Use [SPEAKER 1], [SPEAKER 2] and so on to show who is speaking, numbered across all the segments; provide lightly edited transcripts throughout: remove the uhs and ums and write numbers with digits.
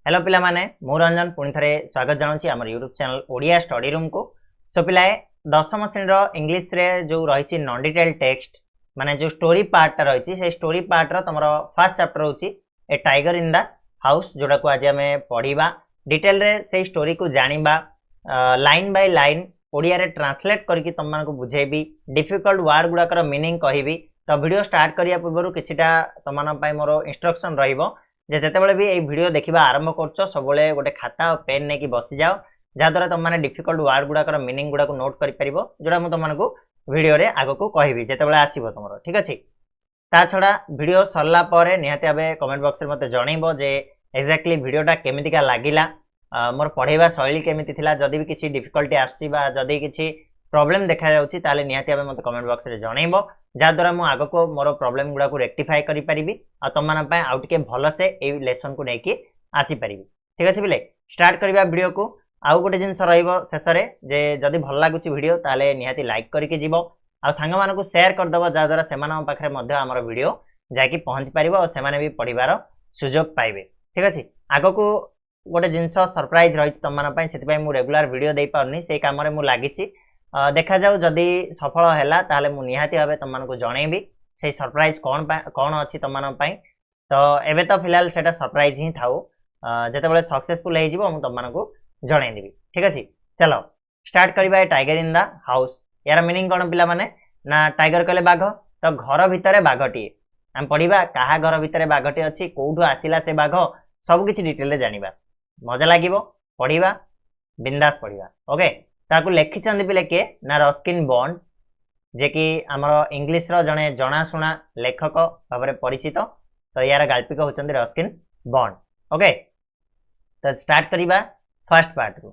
[SPEAKER 1] Hello पिला माने मु रंजन पुणी थे स्वागत जनाऊँ आम YouTube channel Odia study room को। सो पिलाए दशम श्रेणी इंग्लीश रे जो रही नॉन डिटेल टेक्स्ट माने जो स्टोरी पार्ट रही से स्टोरी पार्ट तुम फर्स्ट चैप्टर होची ए टाइगर इन द हाउस जोड़ा को आज आम पढ़ा डिटेल रे से स्टोरी को जानिबा लाइन बाय लाइन ओडिया रे ट्रांसलेट करके तुम मानको बुझेबी डिफिकल्ट वर्ड गुड़ाकर मीनिंग कहबी। तो वीडियो स्टार्ट करिया पूर्व किछिटा तुम मोर इंस्ट्रक्शन रहिबो जे जेतेबेले भी ये वीडियो देखा आरंभ कर सब गोटे खाता और पेन नहीं बसी जाओ जहाद्वारा तुम मैंने डिफिकल्ट वर्ड गुड़ाकर मीनिंग गुड़ा नोट कर जोड़ा मुझे तुमको वीडियो रे आग को कहबी जितेबाला आसो तुम ठीक अच्छे। ता छड़ा वीडियो सरला पर निहाती भावे कमेंट बॉक्स में मत जनइब जे एक्जाक्टली वीडियोटा केमितिका लागिला मोर पढ़ेवा शैली केमिति थिला जदि भी किसी डिफिकल्टी आसुची बा जदि किसी प्रॉब्लम देखा जाउची ताले निहाती भावे मत कमेंट बॉक्स में जनइब जहाद्वारा मुझे आग को मोर प्रॉब्लम गुड़ा को रेक्टिफाई करी परिबी आ तुम मन पय आउ टिके भल से ए लेसन को लेके आसी परिबी। ठीक अछि बिले स्टार्ट करबा वीडियो को। आउ गोटे जिंस रहइबो शेष रे जे जदि भल लागुची वीडियो ताले निहाती लाइक करके जीवो आ सांग मानकु शेयर कर दबो जहाद्वारा सेमान पाखरे मध्ये हमर वीडियो जाकी पहुंच परिबो और सेमाने भी पढिबार सुजोग पाइबे। ठीक अछि आगो को गोटे जिंस सरप्राइज रही तुम मन पय सेति पय मु रेगुलर वीडियो देई पाउनी से काम रे मु लागिची देखा जाऊ जदि सफल है ताले मु निहाती भावे तुम मानकु जणेबी से सरप्राइज कौन अच्छी तुम मन पय। तो एबे तो फिलहाल सेटा सरप्राइज ही थाउ जेतेबेले सक्सेसफुल हे जिवो मु तुम मानकु जणै देबी। ठीक अछि चलो स्टार्ट करबा ए टाइगर इन द हाउस। यार मीनिंग कोन पिला माने ना टाइगर कहले बाघ तो घर भितरे बाघटी हम पढ़िबा कहा घर भितरे बाघटी अछि कोठु आसिला से बाघ सब किछि डिटेल रे जानिबा मजा लागिवो पढ़िबा बिंदास पढ़िबा ओके। ताकू लिखिचंदी पिले के ना रस्किन बॉन्ड जे कि आमर इंग्लिश रो जने जनाशुना लेखक भाव परिचित तो यार गाल्पिक होचंदी रस्किन बॉन्ड ओके। तो स्टार्ट करिबा फर्स्ट पार्ट को।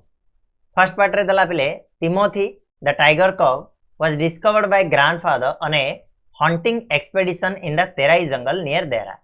[SPEAKER 1] फर्स्ट पार्ट रे दला पिले टिमोथी द टाइगर कब was discovered by grandfather on a hunting expedition in the Terai jungle near Dehra.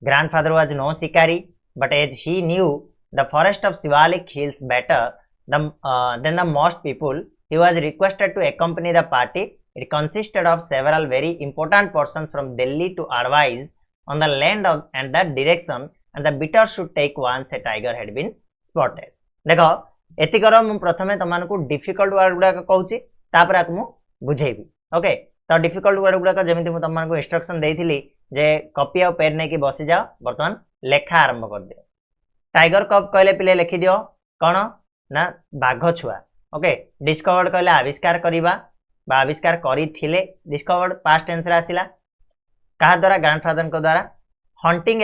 [SPEAKER 1] Grandfather was no shikari, but as he knew the forest of Shivalik hills better than the most people, he was requested to accompany the party. It consisted of several very important persons from Delhi to advise on the land of and the direction and the better should take once a tiger had been spotted. देखो एतिकर मु प्रथमे तमानकु difficult word गुडा कहूची तापर आकु मु बुझेबी okay. तो difficult word गुडा जेमिति मु तमानकु instruction देइथिली जे copy और pen नै कि बसी जाओ वर्तमान लेखा आरंभ कर दियो। टाइगर कब कहले पिले लिखि दियो कोन ना बाघ छुआ ओके। डिस्कवर्ड कहले आविष्कार करिबा बा आविष्कार करिथिले डिस्कवर्ड पास्ट टेंस रे आसिला कहा द्वारा ग्रैंडफादर को द्वारा। हंटिंग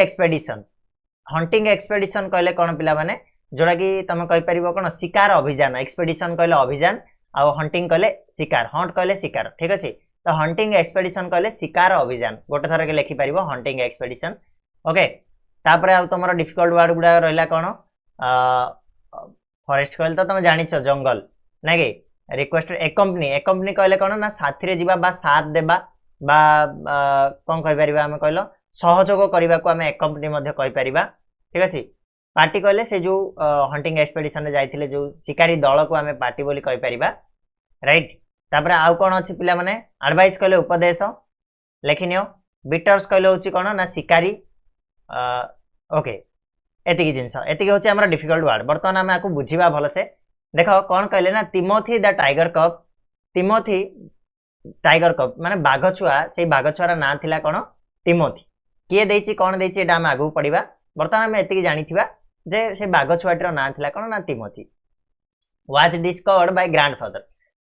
[SPEAKER 1] एक्सपेडिशन कहले कोन पिला माने जोड़ा कि तुम कहि परिबो कोन शिकार अभियान। एक्सपेडिशन कहले अभियान आ हंटिंग कहले शिकार हंट कहले शिकार ठीक अछि। तो हंटिंग एक्सपेडिशन कहले शिकार अभियान गोटे थर के लिखि परिबो हंटिंग एक्सपेडिशन ओके। तापर आ तुमरो डिफिकल्ट वर्ड गुडा रहला कोन फॉरेस्ट कहले तो तुम जानिछो जंगल ना कि। रिक्वेस्ट एकम्पनी कहले कोन ना साथी रे जीवा बा साथ देबा बा कोन कहि परिबा हम कहलो सहयोग करिबा को हम एकम्पनी मध्ये कहि परिबा ठीक अछि। पार्टी कहले से जो हंटिंग एक्सपेडिशन रे जाइथिले जो शिकारी दल को हमें पार्टी बोली कहि परिबा राइट। तापर आउ कोन अछि पिला माने एडवाइस कहले उपदेश लेखिनियो। बिटर्स कहले होची कोन ना शिकारी ओके। एतिकी जिंस एतिकी होची हमर डिफिकल्ट वर्ड वर्तमान हम आकु बुझिबा भल से। देखो कोन कहले ना Timothy the tiger cup. Timothy tiger cup माने बाघ छुआ से बाघ छुआर ना थिला कोन टिमोथी किए देछि कोन देछि एटा हम आगु पढिबा। वर्तमान हम एतिकी जानिथिबा जे से बाघ छुआटीर ना थिला कोन ना Timothy. Was discovered by grandfather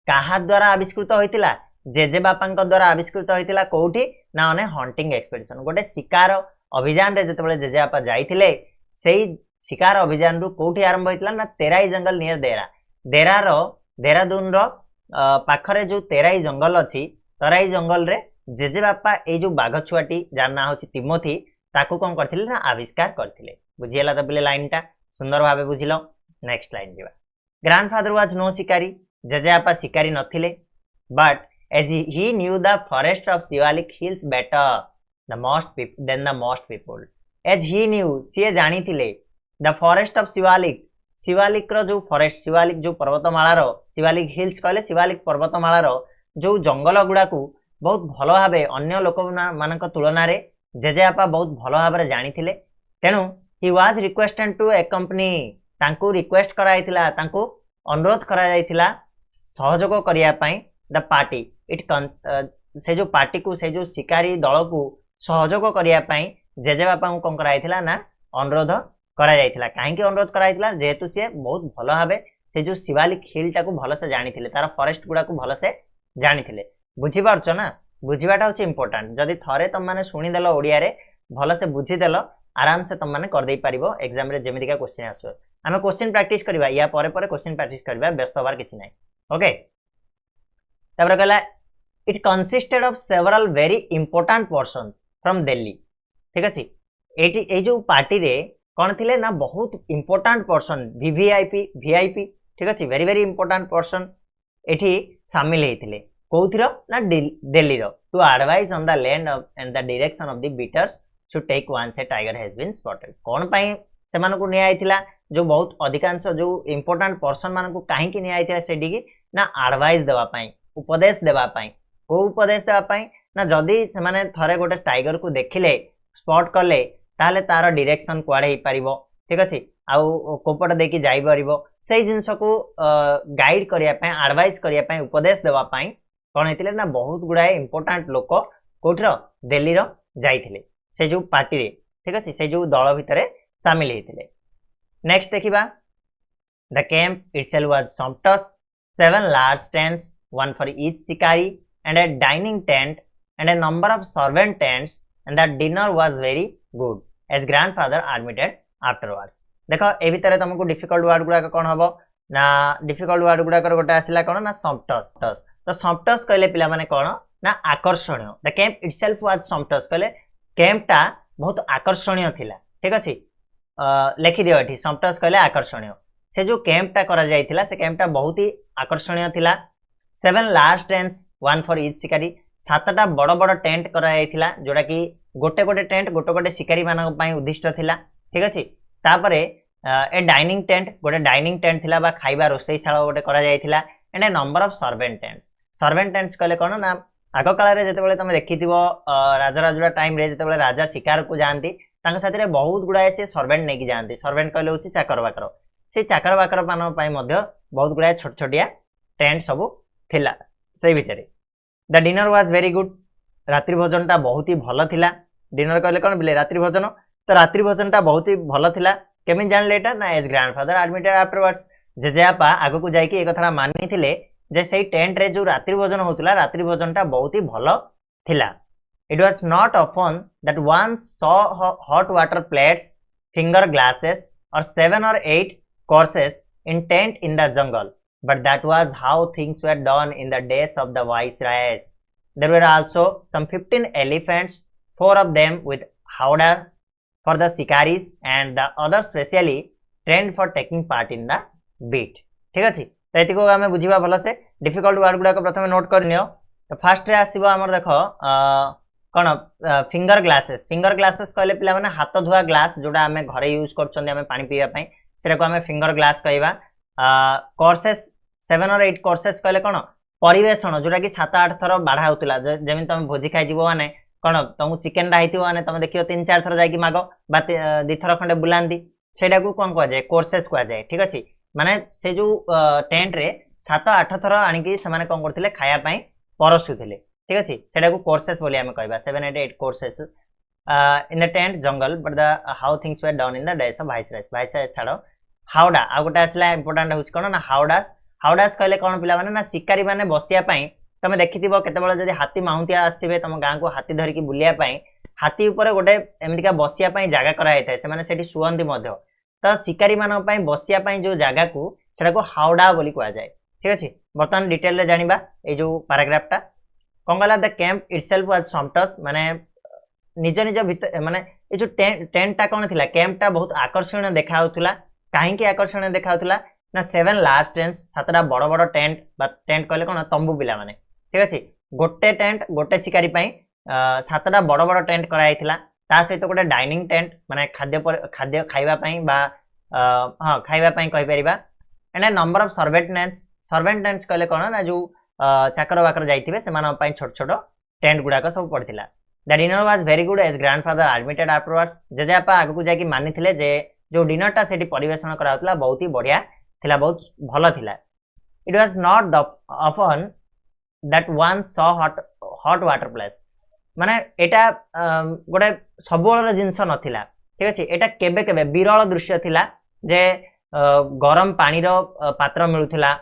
[SPEAKER 1] कहा द्वारा आविष्कृत होइतिला जेजे बापांक द्वारा आविष्कृत होइतिला कोठी ना ओने हंटिंग एक्सपेडिशन गोटे शिकार अभियान रे जतबेले जेजे बापा जाइथिले सेही शिकार अभियान रु कोठी आरंभ होइतिला ना तेराई जंगल नियर देरा। देरारो देहरादून रो पाखरे जो तेराई जंगल अछि तेराई जंगल रे जेजे बापा ए जो बाघ छुआटी जार ना होछि टिमोथी ताकू कोन करथिले ना आविष्कार करथिले। बुझियला त बिले लाइन टा सुंदर भाबे बुझिलो। नेक्स्ट लाइन दिबा। ग्रैंडफादर वाज नो शिकारी जेजेबापा शिकारी नथिले but as he knew the forest of Shivalik hills better the most people. एज ही न्यू सी जानिथिले द फॉरेस्ट ऑफ शिवालिक रो जो फॉरेस्ट शिवालिक जो पर्वतमाला रो शिवालिक हिल्स कहले शिवालिक पर्वतमाला रो जो जंगल गुडा को बहुत भलो भाबे अन्य लोक मानक तुलना रे जेजेबापा बहुत भलो भाबे जानिथिले तेनु he was requested to accompany तांकु रिक्वेस्ट कराइथिला तांकु अनुरोध कराइथिला सहयोग करिया पई द पार्टी इट से जो पार्टी को से जो शिकारी दल को सहयोग करिया पई जेजे बापा को कोन कराइथिला ना अनुरोध करा जाइथिला काहे कि अनुरोध कराइथिला जेहेतु से बहुत भलो भाबे से जो शिवालिक हिल टाको भलो से जानिथिले तार फॉरेस्ट गुडा को भलो से जानिथिले बुझी पारछो ना बुझीबाटा होची इंपोर्टेंट जदी थरे तुम माने सुनी देलो ओडिया रे भलो से बुझी देलो आराम से तुम माने कर देई परिबो एग्जाम रे जेमिति का क्वेश्चन आसो हमें क्वेश्चन प्रैक्टिस करबा या परे परे क्वेश्चन प्रैक्टिस करबा व्यस्त होबार किछि नै ओके तापर कहला it consisted of several very important persons from Delhi ठीक अछि एटी ए जो पार्टी रे कोन थिले ना बहुत इंपोर्टेंट पर्सन वीवीआईपी ठीक अछि वेरी वेरी इंपोर्टेंट पर्सन एठी शामिल हेतिले कोथिरो ना दिल्ली रो to advise on the land and the direction of the beaters to take once a tiger has been spotted कोन पई से मानको को निया आइथिला जो बहुत अधिकांश जो इंपोर्टेंट पर्सन मानको काहे कि निया आइथिला सेडी की ना एडवाइस देवा पई उपदेश देवा पई को उपदेश देवा पई ना जदी से माने थरे गोटे टाइगर को देखिले स्पॉट करले ताले तार डायरेक्शन कुआडे ही परिबो ठीक अछि आउ कोपट देखि जाई परिबो सेही जिंस को गाइड करिया पई एडवाइस करिया पई उपदेश देवा पई कोन हेतिले ना बहुत गुडा इंपोर्टेंट लोक कोठरो दिल्ली रो जाइथिले से जो पार्टी रे ठीक अछि से जो दल भितरे शामिल हेतिले नेक्स्ट देखिबा the camp itself was softs 7 large tents one for each शिकारी and a dining tent and a number of servant tents and the dinner was very good as grandfather admitted afterwards देखो ए भितरे तुमको difficult word गुडा कोन हबो ना difficult word गुडा कर गोटे आसिला कोन ना सॉफ्टस तो सॉफ्टस कहले पिला माने कोन ना आकर्षणीय द कैंप इटसेल्फ वाज सॉफ्टस कहले कैंप टा बहुत आकर्षणीय थिला ठीक अछि लिखि दियो एठी सॉफ्टस कहले आकर्षणीय से जो कैंप टा करा जाइथिला से कैंप टा बहुत ही आकर्षणीय थिला 7 last tents one for each शिकारी सातटा बड़ बड़ टेंट करा जाइथिला जोडा कि गोटे गोटे टेंट गोटे गोटे शिकारी मानक पई उद्दिष्ट थिला ठीक अछि तापरे ए डाइनिंग टेंट गोटे डाइनिंग टेंट थिला बा खाइबा रोसैशाला गोटे करा जाइथिला and a number of servant tents कहले कोन ना आगो काल रे जते बेले तमे देखिथिबो राजा टाइम रे जते बेले राजा शिकार को जानती तांका साथी रे बहुत गुडा से सर्वेंट नेकी जानती सर्वेंट कहले होची चाकर बाकर से चाकर बाकर मान पई मध्य बहुत गुडा छोट छोटिया टेंट सब थिला से भितरे the dinner was very good रात्रि भोजन टा बहुत ही भलो थिला डिनर कहले कोन बिले रात्रि भोजन तो रात्रि भोजन टा बहुत ही भलो थिला केमिन जान लेटा ना एज ग्रैंडफादर एडमिटेड आफ्टरवर्ड्स जेजेआपा आगो को जाई कि ए कथरा मानि थिले जे सही टेंट रे जो रात्रि भोजन होतला रात्रि भोजन टा बहुत ही भलो थिला it was not often that one saw hot water plates finger glasses और 7 or 8 courses in tent in the jungle but that was how things were done in the days of the viceroys there were also some 15 elephants 4 of them with howdah for the shikaris and the others specially trained for taking part in the beat ठीक अछि त एति को हमें बुझिबा भलो से difficult word गुडा को प्रथमे नोट करनियो तो फर्स्ट रे आसीबो हमर देखो कोन फिंगर ग्लासेस कहले पिला माने हाथ धुआ ग्लास जोडा हमें घरे यूज करछन हमें पानी पीवा पई सेटा को हमें फिंगर ग्लास कहबा कोर्सेस 7 or 8 कोर्सेस कहले कोन परिवेषण जोडा कि 7-8 थरो बाढा होतला जेमिन तमे भोजी खाइ जीवो माने कोन तमु चिकन राहिथिबो माने तमे देखियो 3-4 थरो जाई कि मागो बा 2 थरो खंडे बुलांदी सेटा को कोन कहै जाय कोर्सेस कहै जाय ठीक अछि माने से जो टेंट रे 7-8 थरो आनी कि से माने कोन करथिले खाया पई परसुथिले ठीक अछि सेटा को कोर्सेस बोली हमें कहबा 7-8 courses in the tent jungle but the how things were done in the days of viceroy छाड़ो हाउडा आ गोटे आसला इंपोर्टेंट होच कोन ना हाउडास कहले कोन पिला माने ना शिकारी माने बसिया पई तमे देखिथिबो केतेबेले जदी हाथी माउंटिया आस्थिबे तम गां को हाथी धरि की बुलिया पई हाथी ऊपर गोटे एमितिका बसिया पई जागा करा हेतै से माने सेठी सुवंती मध्य त शिकारी मानो पई बसिया पई जो जागा को सेटा को हाउडा बोली कहआ जाय ठीक अछि बर्तमान डिटेल रे जानिबा ए जो पैराग्राफ टा कंगला द कैंप इटसेल्फ वाज सॉफ्टस माने निज निज भीतर माने ए जो टेंट टा कोन थिला कैंप टा बहुत आकर्षणीय देखा होतला काहे कि आकर्षणीय देखा होतला ना 7 लास्ट टेंट्स सातटा बड़ बड़ टेंट बा टेंट कहले कोन तंबू पिला माने ठीक अछि गोटे टेंट गोटे शिकारी पई सातटा बड़ बड़ टेंट करा आइथिला ता सहित गोटे डाइनिंग टेंट माने खाद्य खाइबा पई बा हां खाइबा पई कहि परिबा and number of servant tents कहले कोन ना जो चाकर बाकर जाइथिबे से मान पई छोट छोट टेंट गुडा को सब पड़थिला the dinner was very good as grandfather admitted afterwards जेजेबापा आगु जाकी मानिथिले जे जो डिनरटा सेठी परिवेषण कराउतला बहुत ही बढ़िया थिला बहुत भलो थिला it was not the often that one saw hot water place माने एटा गोटे सबुबेल जिंस नथिला ठीक अछि एटा केबे केबे विरल दृश्य थिला जे गरम पानी रो पात्र मिलुथिला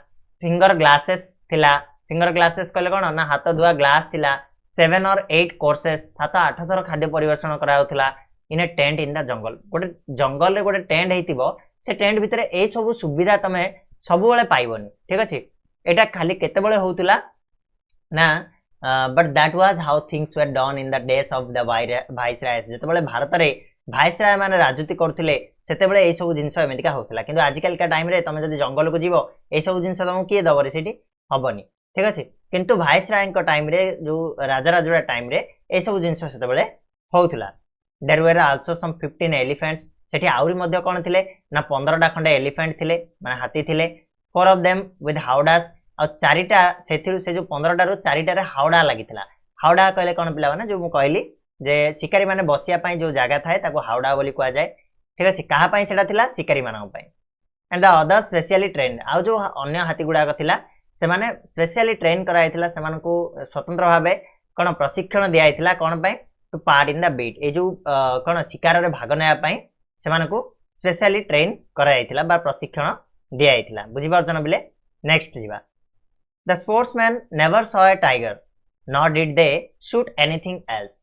[SPEAKER 1] फिंगर ग्लासेस थिला फिंगर ग्लासेस कहले कोन ना हाथ धुआ ग्लास थिला 7 और 8 कोर्सेस 7-8 थर खाद्य परिवेषण कराउथिला इन ए टेंट इन द जंगल गोटे जंगल रे गोटे टेंट हेतिबो से टेंट भितर ए सब सुविधा तमे सब बेले पाइबनी ठीक अछि एटा खाली केते बेले होउतिला ना but that was how things were done in the days of the viceroys जते बेले भारत रे भाइसराय माने राजनीति करथिले सेते बेले ए सब जिंस एमेतिका होउतिला किंतु आजिकल का टाइम रे तमे जदी जंगल को जीवो ए सब जिंस तमु किए दबरे सेठी हबनी ठीक अछि किंतु भाइसराय को टाइम रे जो राजा राजुड़ा टाइम रे ए सब जिंस सेते बेले होउतिला there were also some 15 elephants सेठी आउरी मध्ये कोन थिले ना 15 टा खंडे एलिफेंट थिले माने हाथी थिले 4 ऑफ देम विथ हाउडास आ चारिटा सेथिरु से जो 15 टा रु चारिटा रे हाउडा लागिथिला हाउडा कहले कोन पिला माने जो मु कहली जे शिकारी माने बसिया पई जो जागा थाए ताको हाउडा बोली कुआ जाय ठीक अछि कहा पई सेटा थिला शिकारी मानन पई and the other specially trained आ जो अन्य हाथी गुडा थिला से माने स्पेशली ट्रेन कराइथिला से मानन को स्वतंत्र भाबे कोन प्रशिक्षण दियाइथिला कोन पई to part in the beat ए जो कोन शिकार रे भाग नया पई से मानन को स्पेशली ट्रेन कराइथिला बा प्रशिक्षण दियाइथिला बुझि पारछन बिले नेक्स्ट जीवा the sportsman never saw a tiger not did they shoot anything else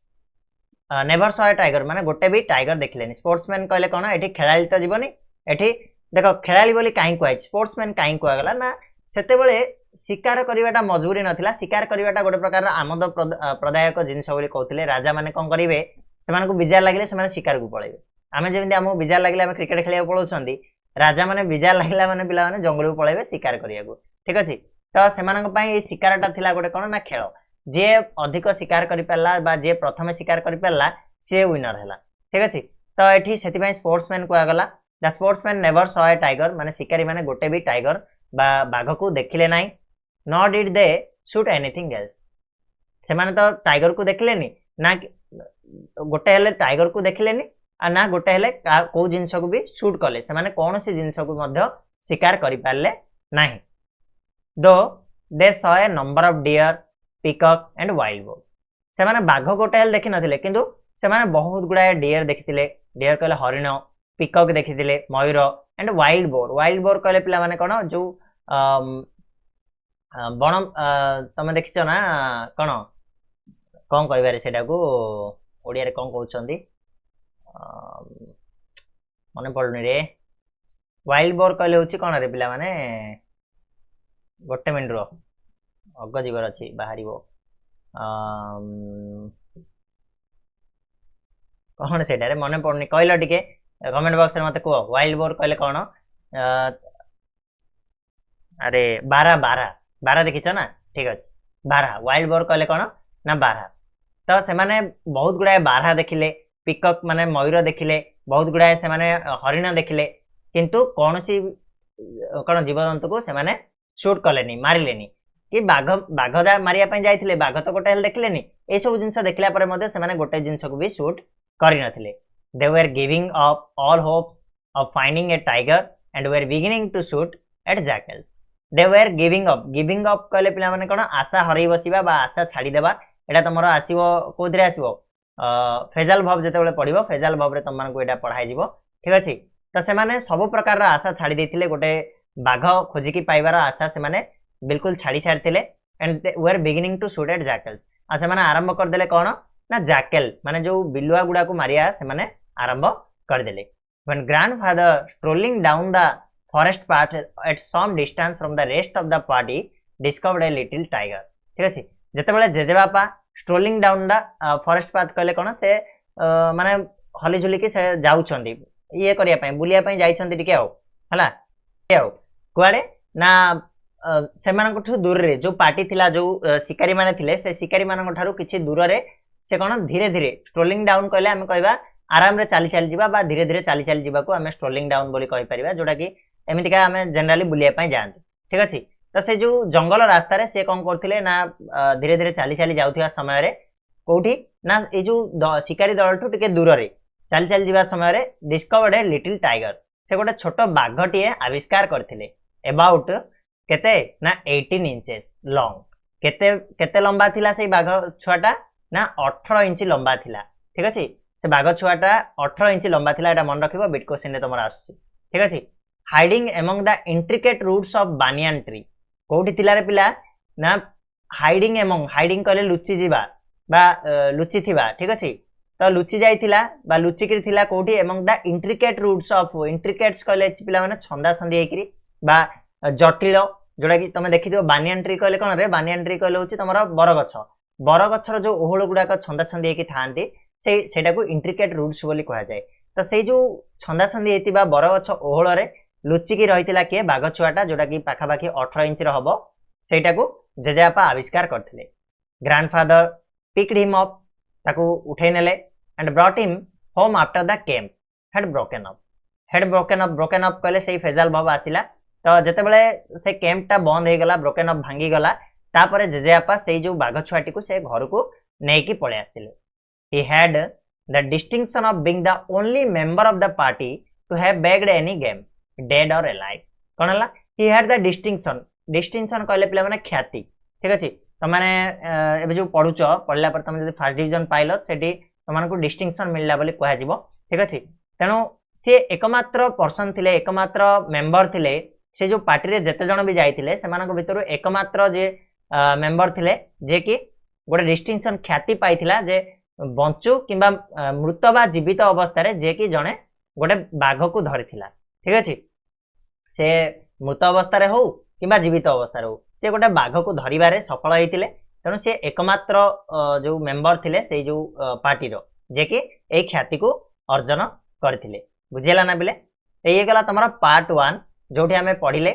[SPEAKER 1] never saw a tiger माने गोटे भी टाइगर देखलेनी स्पोर्ट्समैन कहले कोन एठी खेलाली त जीवनी एठी देखो खेलाली बोली काई कोइ स्पोर्ट्समैन काई कोआ गला ना सेते बेले शिकार करिवाटा मजबूरी नथिला शिकार करिवाटा गोटे प्रकार आमोद प्रदायक जिंस बोली कहथिले राजा माने कोन करिवे से माने को बिजार लागिले से माने शिकार को पळेबे आमे जेमिति हमो बिजार लागिले आमे क्रिकेट खेलिया पळौछंदी राजा माने बिजार लागिला माने पिला माने जंगल को पळेबे शिकार करिया को ठीक अछि तो सेमानक पई ए शिकारटा थिला गोटे कोन ना खेल जे अधिक शिकार करि परला बा जे प्रथमे शिकार करि परला से विनर हैला ठीक अछि तो एठी सेति पई स्पोर्ट्समैन को आगला the sportsman never saw a tiger माने शिकारी माने गोटे भी टाइगर बा बाघ को देखिले नाही not did they shoot anything else से माने तो टाइगर को देखलेनी ना गोटे हेले टाइगर को देखलेनी आ ना गोटे हेले को जिंस को भी शूट कले से माने कोन से जिंस को मध्य शिकार करि पारले नाही दो they saw a number of dear peacock and wild bore से माने बाघ गोटे हेले देखि नथिले किंतु से माने बहुत गुडा डियर देखिथिले डियर कहले हरिण पिकॉक देखिथिले मयूर एंड वाइल्ड बोर कहले पिला माने कोन जो बण तमे देखिछो ना कोन कोन कहबारे सेटा को ओडिया रे कोन कहउछंदी मने पडुनी रे वाइल्ड बोर कहले होची कोन रे पिला माने गोटे मिनिट रो अग जीवर अछि बाहरिबो कोन सेटा रे मने पडुनी कहलो टिके कमेंट बॉक्स रे मते को वाइल्ड बोर कहले कोन अरे 12 देखिछो ना ठीक अछि 12 वाइल्ड बोर कहले कोन ना 12 तो से माने बहुत गुडा 12 देखिले पिकॉक माने मयूर देखिले बहुत गुडा से माने हरिण देखिले किंतु कोनसी कोन जीवजंतु को से माने शूट कलेनी मारिलेनी कि बाघ मारिया पई जाइथिले बाघ तो गोटे हेल देखिलेनी ए सब जिंस देखला परे मध्ये से माने गोटे जिंस को भी शूट करि नथिले they were giving up all hopes of finding a tiger and were beginning to shoot at jackal they were giving up कहले पिला माने कोन आशा हरई बसिबा बा आशा छाडी देबा एटा तमरो आसीबो कोदरे आसीबो फेजाल भाव जते बेले पढिबो फेजाल भाव रे तमन को एटा पढाई जिवो ठीक अछि त से माने सब प्रकार रा आशा छाडी देथिले गोटे बाघ खोजी की पाइबार आशा से माने बिल्कुल छाड़ी सारथिले and they were beginning to shoot at jackal आ से माने आरंभ कर देले कोन ना जैकल माने जो बिलुआ गुडा को मारिया से माने आरंभ कर देले when grandfather strolling down the forest path at some distance from the rest of the party discovered a little tiger ठीक अछि जते बेले जेजे बापा strolling down the forest path कहले कोन से माने हली झुली के से जाउछंदी ये करिया पई बुलिया पई जाइछंदी टिके हो हला के हो कुआडे ना से मानकठु दूर रे जो पार्टी थिला जो शिकारी माने थिले से शिकारी मानकठारु किछि दूर रे से कोन धीरे धीरे स्ट्रोलिंग डाउन कहले हम कहबा आराम रे चाली चाली जिबा बा धीरे धीरे चाली चाली जिबा को हमें स्ट्रोलिंग डाउन बोली कहि परिबा जोटा कि एमितिका हमें जनरली बुलिया पई जानते ठीक अछि त से जो जंगल रास्ता रे से कोन करथिले ना धीरे धीरे चाली चाली जाउथिया समय रे कोठी ना ए जो शिकारी दल ठू टिके दूर रे चल चल जीवा समय रे डिस्कवर्ड ए लिटिल टाइगर से गोटे छोट बाघटीए आविष्कार करथिले अबाउट केते ना 18 इंचेस लॉन्ग केते केते लंबा थिला से बाघ छुआटा ना 18 इंच लंबा थिला ठीक अछि से बाघ छुआटा 18 इंच लंबा थिला एटा मन रखिबो बिट क्वेश्चन रे तमर आसुची ठीक अछि hiding among the intricate roots of banyan tree कोठी थिला रे पिला ना हाइडिंग एमंग हाइडिंग कहले लुचि जीवा बा लुचि थिबा ठीक अछि तो लुचि जाइथिला बा लुचि करी थिला कोठी among the intricate roots of intricates कहले पिला माने छंदा छंदी हेकरी बा जटिल जोड़ा कि तुम देखि बानियान ट्री कहले कौन रे बानियान ट्री कहले होची तमरा बरगछर जो ओहळ गुडाक छंदा छंदी हेकि थांती सेटा को इंट्रिकेट रूट्स बोली कहा जाए तो सेई जो छंदा छंदी हेतिबा बरगछ ओहळ रे लुचिकी रहितिला के बाघ छुआटा जोटा कि पाखापाखि 18 इंच रो हबो सेटा को जेजेबापा आविष्कार करथिले ग्रैंडफादर पिक्ड हिम अप ताको उठै नेले and brought him home after the camp head broken up कहले सेई फेजाल भाव आसिला तो जेते बेले से कैंप टा बंद हे गला ब्रोकन अप भांगी गला तापरे जेजेबापा सेई जो बाघ छुआटी को से घर को नेकी पळे आस्तिले he had the distinction of being the only member of the party to have bagged any game dead or alive कोन हला ही हैड द डिस्टिंक्शन कहले पिला माने ख्याति ठीक अछि त माने एबे जो पढला पर तुम जदी फर्स्ट डिवीजन पाइलो सेठी तमान को डिस्टिंक्शन मिलला बोली कहया जिवो ठीक अछि तेनो से एकमात्र पर्सन थिले एकमात्र मेंबर थिले से जो पार्टी रे जेते जण भी जाइथिले सेमानक भितरु एकमात्र जे मेंबर थिले जे कि गोटे डिस्टिंक्शन ख्याति पाइथिला जे बंचु किंबा मृत बा जीवित अवस्था रे जे कि जणे गोटे बाघ को धरिथिला ठीक अछि से मृत अवस्था रे हो किंबा जीवित अवस्था रे हो से गोटे बाघ को धरिबारे सफल हेतिले तेणु से एकमात्र जो मेंबर थिले से जो पार्टी रो जे कि ए ख्याति को अर्जन करथिले बुझेला ना बिले ए गला तमरा पार्ट 1 जोठी हमें पढ़िले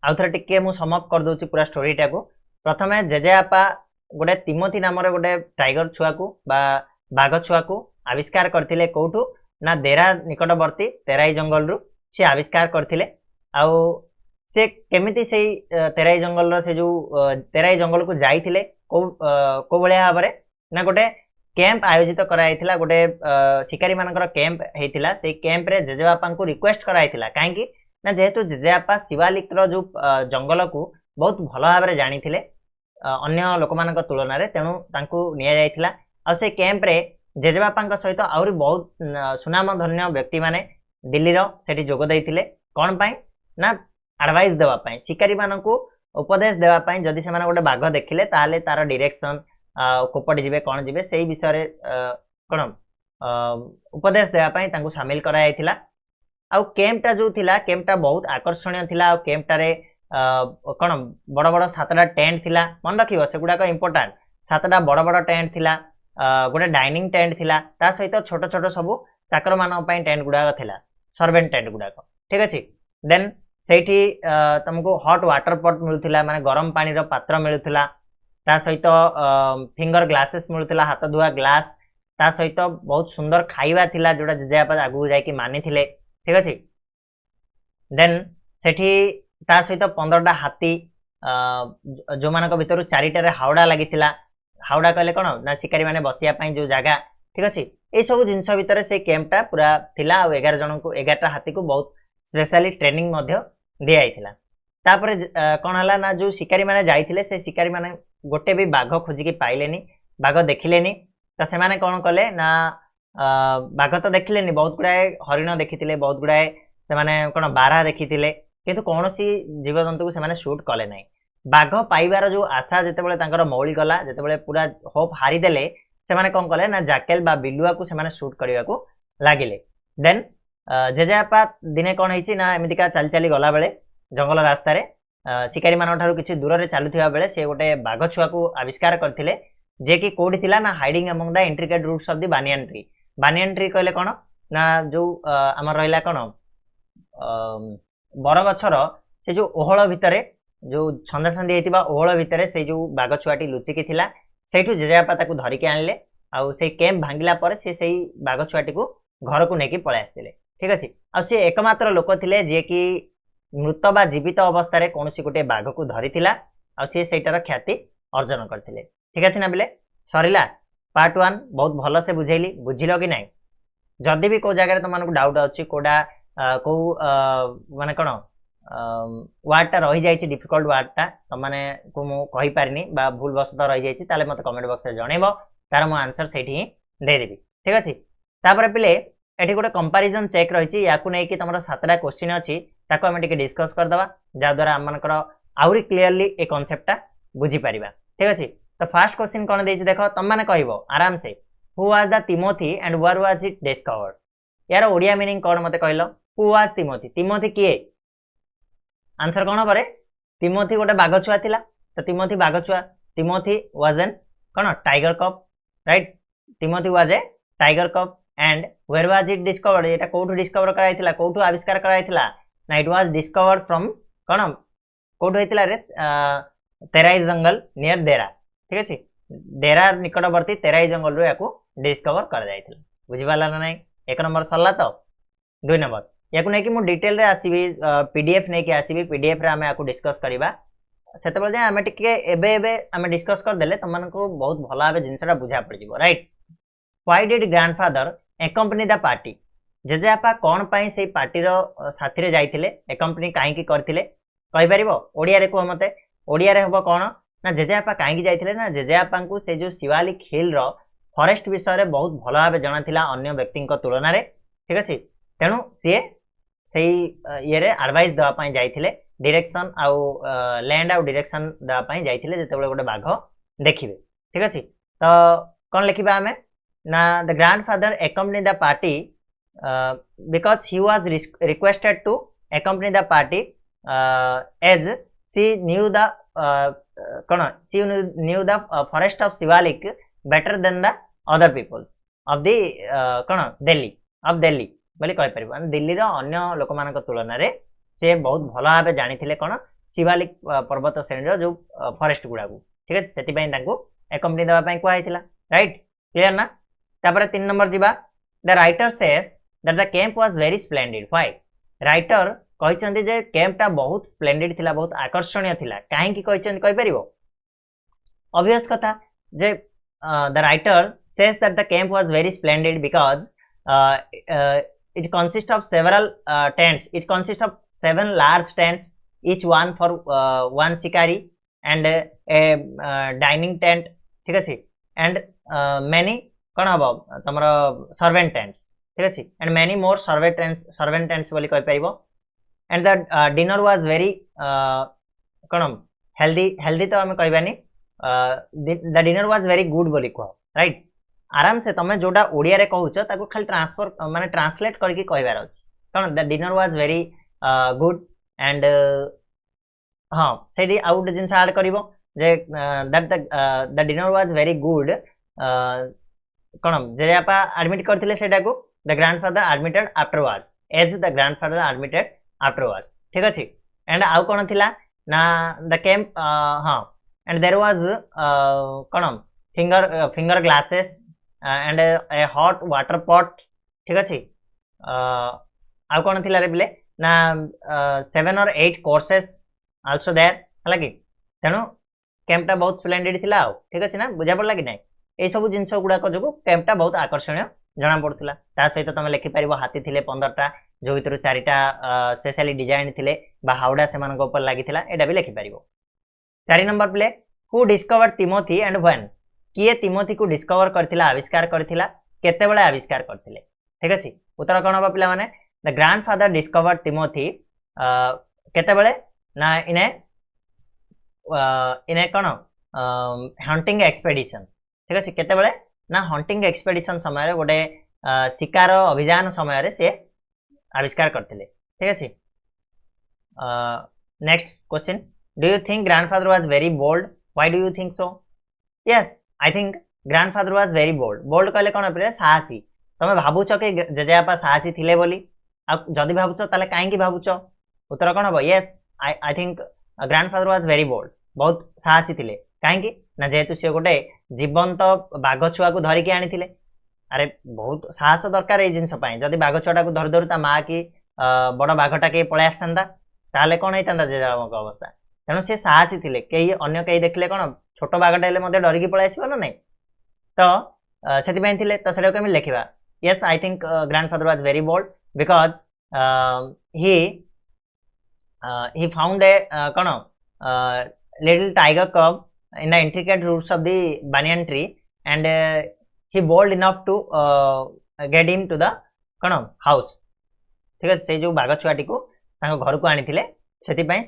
[SPEAKER 1] आउ थरे टिके मु समअप कर दोची पूरा स्टोरी टा को प्रथमे जेजेआपा गोटे तिमोथी नाम रे गोटे टाइगर छुआ को बा बाघ छुआ को आविष्कार करथिले कोठू ना देरा निकटवर्ती तेराई जंगल रु से आविष्कार करथिले आउ से केमिति से तेराई जंगल रो से जो तेराई जंगल को जाइथिले को बळिया भाबरे ना गोटे कैंप आयोजित कराइथिला गोटे शिकारी मानकर कैंप हेतिला से कैंप रे जेजेबापा को रिक्वेस्ट कराइथिला काहे कि ना जेहेतु जेजेबापा शिवालिक रो जो जंगल को बहुत भल भाबरे जानिथिले अन्य लोक मानक तुलना रे तेणु तांको निया जाइथिला आ से कैंप रे जेजेबापा सहित आउरी बहुत सुनाम धन्य व्यक्ति माने दिल्ली रो सेठी जोग दैथिले कोन पई ना एडवाइस देवा पई शिकारी मानकू उपदेश देवा पई जदि से माने गोटे बाघ देखिले ताले तार डायरेक्शन कोपट जिवे कोन जिवे सेही विषय रे कोन उपदेश देवा पई तांको शामिल करा जायथिला आउ कैंपटा जो थिला कैंपटा बहुत आकर्षणीय थिला आउ कैंपटारे कोन बड़ बड़ सातटा टेंट थिला मन रखिबो सेगुडा को इंपोर्टेंट सातटा बड़ बड़ टेंट थिला गोटे डाइनिंग टेंट थिला ता सहित छोट छोट सब चाकर मानक पई टेंट गुडा थिला सर्वेंट टेंट गुडा ठीक अछि देन सेठी तुमको हॉट वाटर पॉट मिलुथिला माने गरम पानी रो पात्र मिलुथिला ता सहित फिंगर ग्लासेस मिलुथिला हाथ धुआ ग्लास ता सहित बहुत सुंदर खाइबा थिला जोडा जेजेआपा आगु जाय कि मानि थिले ठीक अछि देन सेठी ता सहित 15टा हाथी जो मानक भितरु चारिटा रे हावड़ा लागिथिला हावड़ा कहले कोन ना शिकारी माने बसिया पई जो जगह ठीक अछि ए सब जिंस भितर से कैंपटा पूरा थिला आ 11 जन को 11टा हाथी को बहुत स्पेशली ट्रेनिंग मध्य दिया आइथिला तापरे कोन हला ना जो शिकारी माने जाइथिले से शिकारी माने गोटे भी बाघ खोजी के पाइलेनी बाघ देखिलेनी त से माने कोन कले ना बाघ तो देखिलेनी बहुत गुडाए हरिण देखिथिले बहुत गुडाए से माने कोन बारा देखिथिले किंतु कोनोसी जीव जंतु को से माने शूट कले नै बाघ पाइबार जो आशा जते बेले तांकर मौली गला जते बेले पूरा होप हारी देले से माने कोन कले ना जाकेल बा बिलुआ को से माने शूट करिया को लागिले देन जेजेआपा दिने कोन हेछि ना एमितिका चल चली गला बेले जंगल रास्ता रे शिकारी मानन ठारू किछि दूर रे चालुथिया बेले से गोटे बाघ छुआ को आविष्कार करथिले जे कि कोडी थिला ना hiding among the intricate roots of the banyan tree कहले कोन ना जो हमर रहला कोन बरगछर से जो ओहळ भितरे जो छंदा छंदी हेतिबा ओहळ भितरे से जो बाघ छुआटी लुचिकी थिला सेठु जेजेआपा ताकू धरि के आनले आ से कैंप भांगिला पर से सेही बाघ छुआटी को घर को नेकी पळे आस्तिले ठीक अछि आ से एकमात्र लोक थिले जे कि मृत बा जीवित अवस्था रे कोनोसी गोटे बाघ को धरिथिला आ से सेटार ख्याति अर्जन करथिले ठीक अछि ना बिले सरिला पार्ट 1 बहुत भल से बुझेली बुझिल कि नहीं जदि भी को जगह तुमको डाउट अच्छी कोडा को माने कौन वार्डटा रही जाइए डिफिकल्ट वार्डटा तुमने को मु कहि पारिनी बा भूल वशतः रही जाइए ताले मते कमेंट बॉक्स रे जणेबो तार मु आंसर सेठी ही दे देबी ठीक अछि तापर पिले एठी गोटे कंपैरिजन चेक रहिछि याकु नै कि तमरो 7टा क्वेश्चन अछि ताको हम टिके डिस्कस कर दबा जा द्वारा हम मनकर आउरी क्लियरली ए कांसेप्टटा बुझी परिबा ठीक अछि तो फर्स्ट क्वेश्चन कोन देछि देखो तुम माने कहबो आराम से who was the Timothy and where was it discovered यार ओडिया मीनिंग कोन मते कहलो हु वाज तिमोथी तिमोथी किए आंसर कोन परे तिमोथी गोटे बाघ छुआ थिला तो तिमोथी बाघ छुआ तिमोथी वाज एन कोन tiger cub right Timothy was a tiger cub and where was it discovered एटा कोठु डिस्कवर कराइथिला कोठु आविष्कार कराइथिला ना इट वाज डिस्कवर्ड फ्रॉम कोन कोठु हेतिला रे तेराई जंगल नियर देरा ठीक अछि देरा निकटवर्ती तेराई जंगल रो याकू डिस्कवर कर जाइथिला बुझि पाला ना नै एक नंबर सरला तो 2 नंबर याकू नै कि मु डिटेल रे आसीबी पीडीएफ नै कि आसीबी पीडीएफ रे हमें याकू डिस्कस करिबा सेते बळे हमें टिके एबे एबे हमें डिस्कस कर देले तमन को बहुत भला आबे जिंसटा बुझा पड़ जिवो right why did grandfather accompany the party जेजेआपा कोन पई सेई पार्टी रो साथी रे जाइथिले एकम्पनी काहे की करथिले कहि परिबो ओडिया रे को मते ओडिया रे हबो कोन ना जेजेआपा काहे की जाइथिले ना जेजेआपा को से जो शिवालिक हिल रो फॉरेस्ट विषय रे बहुत भला भाबे जणा थिला अन्य व्यक्ति को तुलना रे ठीक अछि तेनु से सेई ये रे एडवाइस दवा पई जाइथिले डायरेक्शन आउ लैंड आउ डायरेक्शन दवा पई जाइथिले जेते बेले गोटे बाघ देखिबे ठीक अछि तो कोन लिखिबा हमें ना the grandfather accompanied the party because he was requested to accompany the party as she knew the knew the forest of Shivalik better than the other peoples of the Delhi बोली कहि परिबो दिल्ली रो अन्य लोक मानक तुलना रे से बहुत भला भाबे जानि थिले कोन शिवालिक पर्वत श्रेणी रो जो फॉरेस्ट गुडा को ठीक है सेति पई तांको accompany दवा पई कोइ आइथिला राइट क्लियर ना तापर 3 नंबर जिबा the writer says that the camp was very splendid why writer कहिसंती जे कैंपटा बहुत स्प्लेंडेड थिला बहुत आकर्षणीय थिला काहे की कहिसंती कहि परिबो ऑब्वियस कथा जे the writer says that the camp was very splendid because it consists of several tents it consists of 7 large tents each one for one shikari and a dining tent ठीक अछि and many कोन हबो तमरो servant tents ठीक अछि and many more servant tents बोली कहि परिबो and the dinner was very कोन healthy तो हम कहबानी the dinner was very good बोली कहो राइट आराम से तमे जोडा ओडिया रे कहउछ ताको खाली ट्रांसफर माने ट्रांसलेट करके कहबार अछि कोन the dinner was very good and हां सेडी आउट जिंस ऐड करिवो जे that the dinner was very good कोन जेजापा एडमिट करथिले सेटा को the grandfather admitted afterwards as the grandfather admitted afterwards ठीक अछि एंड आउ कोन थिला ना द कैंप हां एंड देयर वाज कोन finger glasses and a hot water pot ठीक अछि आउ कोन थिला रे बिले ना 7 और 8 कोर्सेस आल्सो देयर हला कि तेनु कैंपटा बहुत स्प्लेंडेड थिला ठीक अछि ना बुझा पड़ला कि नै ए सब जिंस गुडा को जो कैंपटा बहुत आकर्षणीय जना पड़थिला ता सहित तमे लिखि परिबो हाथी थिले 15टा जो भितर 4टा स्पेशली डिजाइन थिले बा हाउडा से मान को ऊपर लागिथिला एडा भी लिखि परिबो 4 number play who discovered Timothy and when किए तिमोथी को डिस्कवर करथिला आविष्कार करथिला केते बेले आविष्कार करथिले ठीक अछि उत्तर कोन बा पिला माने द ग्रैंडफादर डिस्कवर्ड तिमोथी केते बेले ना इने कोन हंटिंग एक्सपेडिशन ठीक अछि केते बेले ना हंटिंग एक्सपेडिशन समय रे गोटे शिकार अभियान समय रे से आविष्कार करथिले ठीक अछि next question do you think grandfather was very bold why do you think so yes I think grandfather was very bold कहले कोन पे साहसी तमे भाबुछ कि जेजेआपा साहसी थिले बोली आ जदी भाबुछ ताले काहे की भाबुछ उत्तर कोन हो yes I think grandfather was very bold बहुत साहसी थिले काहे की ना जेतु से गोटे जीवंत बाघ छुआ को धरिकी आनिथिले अरे बहुत साहस दरकार ए जिंस पई जदी बाघ छुआटा को धर ता मा की बड़ बाघटा के पळे आसतंदा ताले कोन हेतंदा जेजामा को अवस्था तेनु से साहसी थिले केही अन्य केही देखले कोन छोट बाघटा हेले मध्ये डरिकी पळे आसीबो न नै तो ସେଥିପାଇଁ ଥିଲେ ତ ସେଟାକୁ କେମିତି ଲେଖିବା yes I think grandfather was very bold because he found a କଣ little tiger cub in the intricate roots of the banyan tree and he bold enough to get him to the कଣ house ठीक ଅଛି से जो बाघ छुआटी को तांको घर को आनी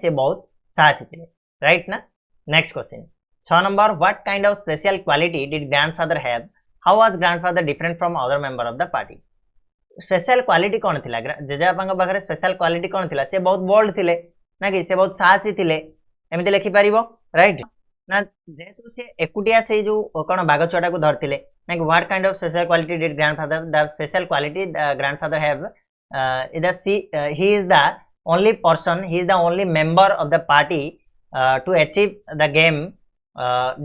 [SPEAKER 1] से बहुत साहसी थे राइट ना next question 6 number what kind of special quality did grandfather have how was grandfather different from other member of the party special quality कौन थिला जेजेबापा पाखे स्पेशल क्वालिटी कौन थिला से बहुत बोल्ड थिले ना कि से बहुत साहसी थिले एमती लिखि पारिबो राइट ना जेहेतु से एकुटिया से जो कौन बाघ छुआटा को धरथिले ना कि what kind of special quality did grandfather the special quality grandfather have he is the only person he is the only member of the party to achieve the game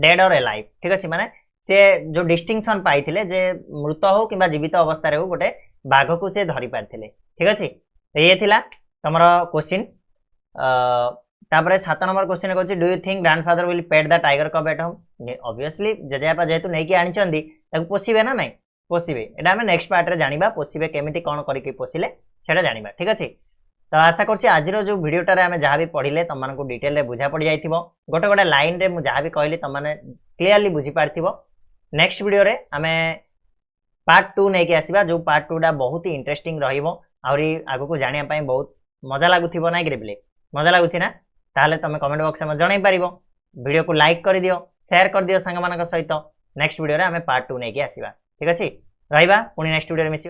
[SPEAKER 1] dead or alive ठीक अछि माने से जो distinction पाई थिले जे मृत हो किबा जीवित अवस्था रे हो गोटे बाघ को से धरि पारथिले ठीक अछि ये थिला तमरो क्वेश्चन तापरे 7 नंबर क्वेश्चन कहछि do you think grandfather will pet the tiger cub at home obviously जजेपा जेतु नै कि आनिचंदी ताको पोसीबे ना नै पोसीबे एटा हम नेक्स्ट पार्ट रे जानिबा पोसीबे केमिति कोन करि कि पोसीले सेटा जानिबा ठीक अछि तो आशा करछि आज रो जो वीडियोटा रे हमें जहां भी पढिले तम मानको डिटेल रे बुझा पड़ जाइथिबो गोटे गोटे लाइन रे मु जहां भी कहली तम माने क्लियरली बुझी पारथिबो नेक्स्ट वीडियो रे हमें पार्ट 2 नै कि आसीबा जो पार्ट 2 डा बहुत ही इंटरेस्टिंग रहिबो आउरी आगु को जानिया पई बहुत मजा लागुथिबो नै ग्रेबले मजा लागुछि ना ताले तमे कमेंट बॉक्स में जणाई पारिबो वीडियो को लाइक कर दियो शेयर कर दियो संग मानक सहित नेक्स्ट वीडियो रे हमें पार्ट 2 नै कि आसीबा ठीक अछि रहिबा पुनी नेक्स्ट वीडियो रे मिसिबा।